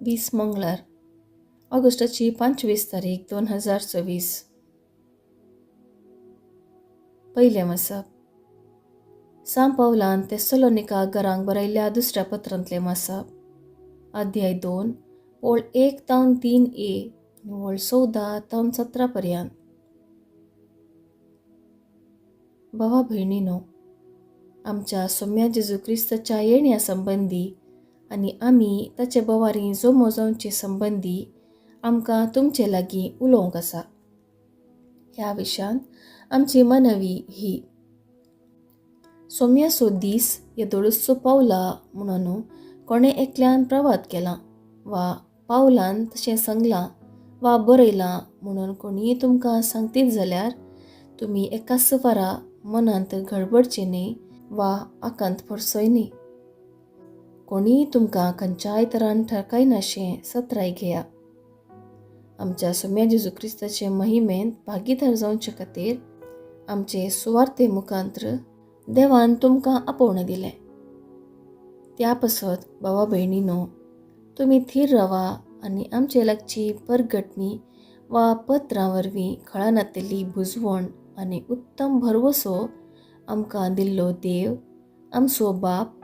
20 मंगळार ऑगस्टाची 25 तारीख 2024. पहिले मसाप सांब पावलान तेसलोनिका घरांक बरयल्ल्या दुसऱ्या पत्रांतले मसाप अध्याय 2 ओळ 1 तावन 3a आनी ओळ 14 तावन 17 पर्यंत. भावा भयणीनो, आमच्या सोम्या जेजू क्रिस्ताच्या येण्या संबंधी आनी आमी ताचे बोवारी जोमो जावचे संबंधी आमकां तुमचे लागीं उलोवंक आसा. ह्या विशयान आमची मनवी ही: सोम्यासो दीस येदोळूचो पावला म्हणून कोणे एकल्यान प्रवाद केला वा पावलान तशें सांगलां वा बरयलां म्हणून कोणीय तुमकां सांगतीत जाल्यार तुमी एका सुवारा मनांत गडबडचे न्ही वा आकांत पडचोय न्ही. कोणीय तुमकां खंयच्याय तरान ठरकायनाशें सत्राय घेया. आमच्या सोम्या जेजू क्रिस्ताचे महिमेंत भागीदार जावचे खातीर आमचे सुवार्ते मुखांत्र देवान तुमकां आपोवणें दिलें. त्या पासत भावा भयणीनो, तुमी थीर रावा आनी आमचे लागची परगटणी वा पत्रां वरवीं खळानातली बुजवण आनी उत्तम भरवसो आमकां दिल्लो देव आमचो बाप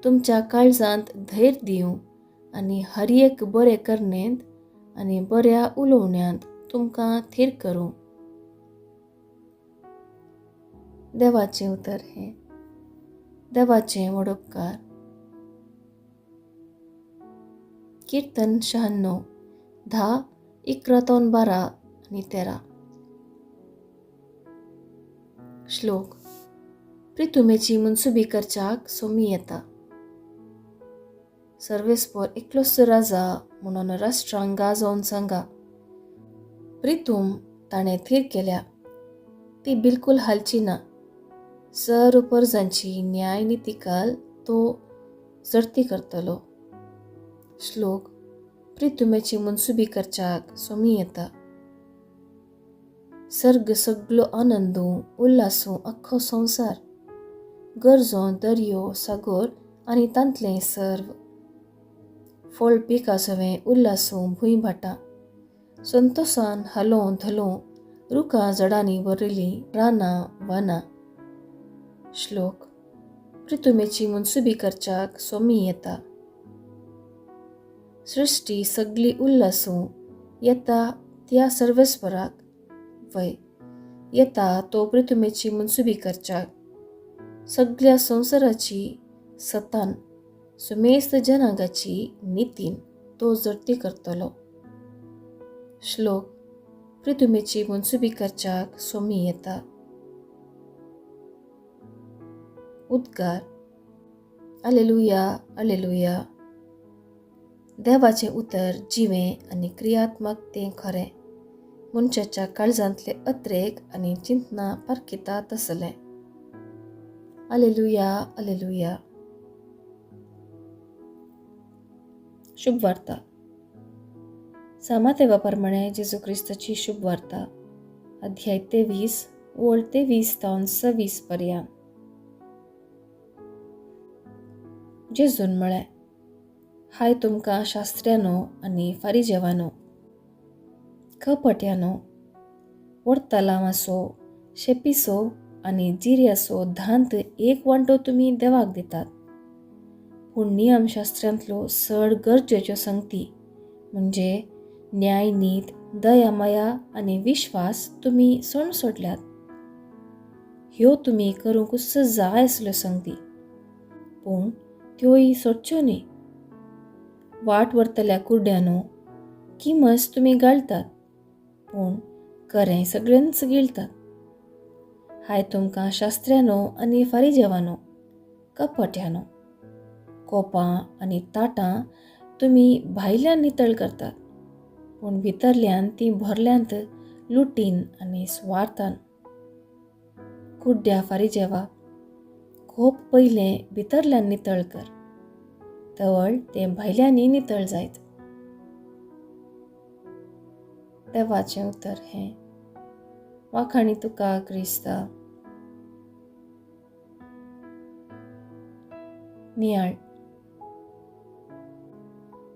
तुमच्या काळजांत धैर्य दिवं आनी हर एक बरें करणेंत आनी बऱ्या उलोवण्यांत तुमकां थीर करूं. देवाचें उतर हें. देवाचें व्हड उपकार. कीर्तन 96 10, 11 तावन 12 आनी 13. श्लोक. प्रितुमेची मनसुबी करच्याक सोमी येता. सर्वेस्पर एकलोच राजा म्हणून राष्ट्रांक गाजोवन सांगा: प्रितूम ताणें थीर केल्या, ती बिलकूल हालची ना. सर्व परजांची न्याय नितिकाल तो जडती करतलो. श्लोक. प्रितुमेची मनसुबी करच्याक सोमी येता. सर्ग सगळो आनंदू उल्हासू अख्खो संवसार, गरजो दर्यो सागोर आनी तांतलें सर्व. फळ पिकासवें उल्हासू भुंयभाटां, संतोशान हालों धलों रुखां झाडांनी भरिल्लीं रानां वनां. श्लोक. प्रितुमेची मनसुबी करच्याक सोमी येता. सृष्टी सगळी उल्हासू येता त्या सर्वेस्पराक वय येता तो प्रितुमेची मनसुबी करच्याक. सगळ्या संवसाराची सतान सुमेस्त जनांगाची नितीन तो जडती करतलो. श्लोक. प्रितुमेची मनसुबी करच्याक सोमी येता. उद्गार. Alleluia alleluia. देवाचें उतर जिवें आनी क्रियात्मक तें खरें, मनशाच्या काळजांतले अत्रेक आनी चिंतना पारखिता तसलें. Alleluia alleluia. शुभ वार्ता. सामातेवा प्रमाणे जेजू क्रिस्ताची शुभ वार्ता अध्याय 23 ओळ 23 तावन 26 पर्यंत. जेजून म्हळें: हाय तुमकां शास्त्र्यानो आनी फारिजेवानो, कपट्यानो, वरतलावांचो, शेपीचो आनी जिऱ्याचो धांत एक वांटो तुमी देवाक दितात. पूण नियमशास्त्रांतल्यो चड गरजेच्यो संगती म्हणजे न्याय नीत दया माया आनी विश्वास तुमी सण सोडल्यात. ह्यो तुमी करूंकच जाय आसल्यो संगती, पूण त्योय सोडच्यो न्ही. वाट व्हरतल्या कुड्ड्यानो, किमस तुमी घालतात, पूण खरें सगळ्यांच गिळटात. हाय तुमकां शास्त्र्यानो आनी फारिजेवानो, कपट्यानो, कोपां आनी ताटां तुमी भायल्यान नितळ करतात, पूण भितरल्यान ती भरल्यांत लुटीन आनी स्वार्थान. कुड्ड्या फारिजेवा, खूब पयलें भितरल्यान नितळ कर, तवळ तें भायल्यानय नितळ जायत. देवाचें उतर हें. वाखाणी तुका क्रिस्ता. नियाळ.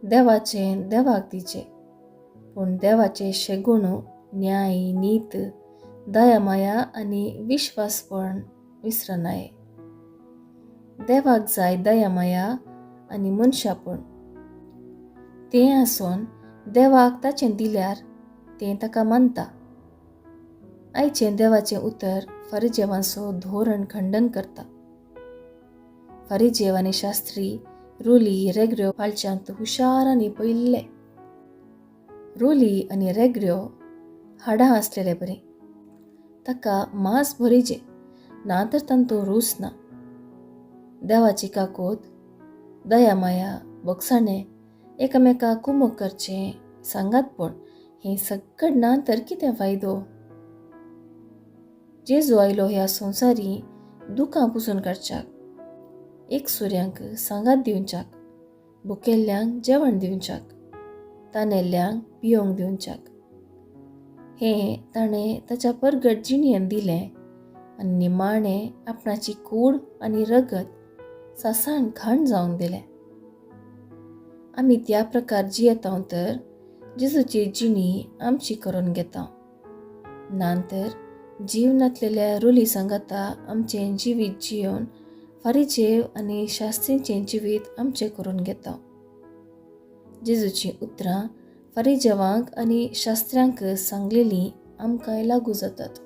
देवाचे देवाक दिचे, पूण देवाचे शेगुण न्याय, नीत, दयामाया आनी विश्वासपण विसरनाये. देवाक जाय दयामाया आनी मनशापण. तें आसून देवाक ताचें दिल्यार तें ताका मानता. आयचें देवाचें उतर फरिजेवांचो धोरण खंडन करता. फरिजेव आनी शास्त्री रुली रेगड्यो फालच्यांत हुशारांनी पळयल्ले. रुली आनी रेगड्यो हाडां आसलेले बरे. ताका मांस भरिजे, ना तर तांतूं रूच ना. देवाची काकोद, दयामाया, बोगसाणें, एकामेकाक कुमोग करचें, सांगातपण हें सगळें ना तर कितें फायदो. जेजू आयलो ह्या संवसारी दुखां पुसून काडच्याक, एकसुऱ्यांक सांगात दिवच्याक, भुकेल्ल्यांक जेवण दिवच्याक, तानेल्ल्यांक पियोंक दिवच्याक. हें ताणें ताच्या परगट जिणयेंत दिलें आनी निमाणें आपणाची कूड आनी रगत सासाण खाण जावन दिलें. आमी त्या प्रकार जियेता तर जेजूची जिणी आमची करून घेता. नांतर जिवनांतलेल्या रुली सांगाता आमचें जिवीत जियोन फारिजेव आनी शास्त्रीचें जिवीत आमचें करून घेता. जेजूची उतरां फारिजेवांक आनी शास्त्र्यांक सांगलेलीं आमकांय लागू जातात.